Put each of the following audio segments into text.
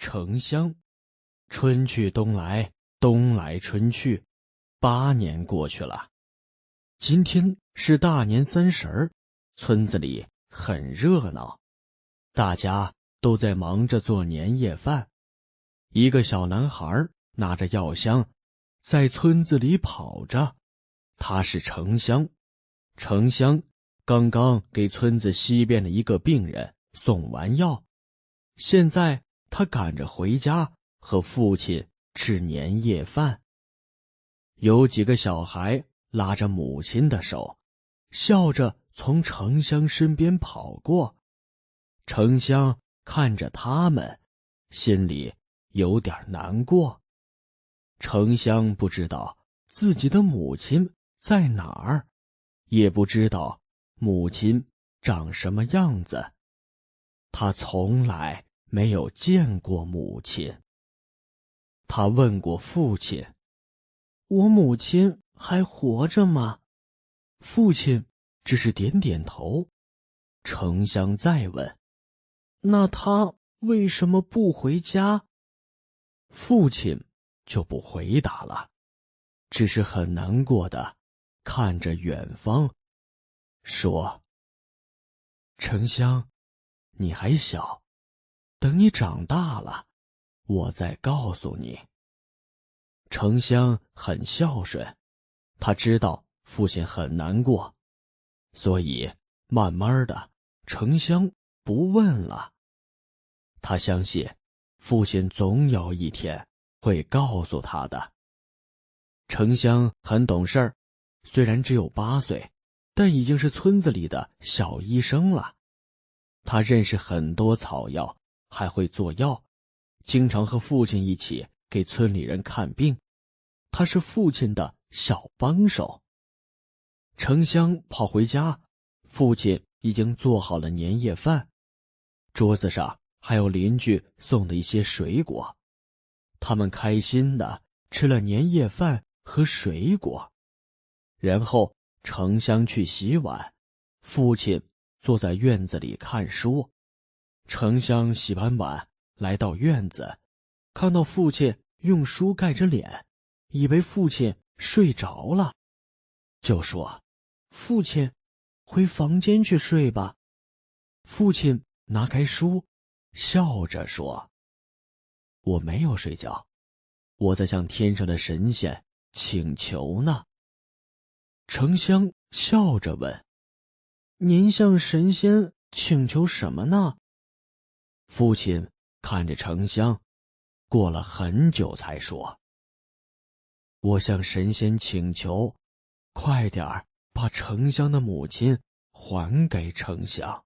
城乡。春去冬来，冬来春去，8年过去了。今天是大年30，村子里很热闹，大家都在忙着做年夜饭。一个小男孩拿着药箱，在村子里跑着。他是城乡，城乡刚刚给村子西边的一个病人送完药，现在他赶着回家和父亲吃年夜饭。有几个小孩拉着母亲的手，笑着从城乡身边跑过。城乡看着他们，心里有点难过。城乡不知道自己的母亲在哪儿，也不知道母亲长什么样子。他从来没有见过母亲。他问过父亲：“我母亲还活着吗？”父亲只是点点头。城乡再问：“那她为什么不回家？”父亲就不回答了，只是很难过的看着远方，说：“城乡，你还小，等你长大了，我再告诉你。”城乡很孝顺，他知道父亲很难过，所以慢慢的，城乡不问了。他相信父亲总有一天会告诉他的。城乡很懂事儿，虽然只有8岁，但已经是村子里的小医生了。他认识很多草药，还会做药，经常和父亲一起给村里人看病。他是父亲的小帮手。城乡跑回家，父亲已经做好了年夜饭，桌子上还有邻居送的一些水果。他们开心地吃了年夜饭和水果，然后城乡去洗碗，父亲坐在院子里看书。城乡洗完碗来到院子，看到父亲用书盖着脸，以为父亲睡着了，就说：“父亲，回房间去睡吧。”父亲拿开书，笑着说：“我没有睡觉，我在向天上的神仙请求呢。”城乡笑着问：“您向神仙请求什么呢？”父亲看着城乡，过了很久才说：“我向神仙请求，快点儿把城乡的母亲还给城乡。”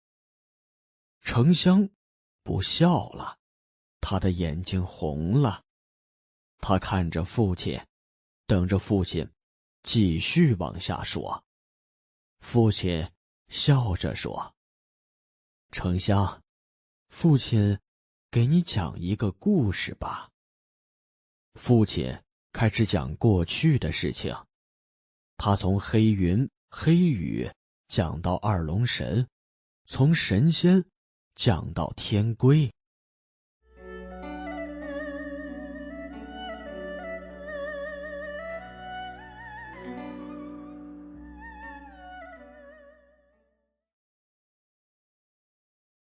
城乡不笑了，他的眼睛红了。他看着父亲，等着父亲继续往下说。父亲笑着说：“城乡，父亲给你讲一个故事吧。”父亲开始讲过去的事情，他从黑云、黑雨讲到二龙神，从神仙讲到天龟。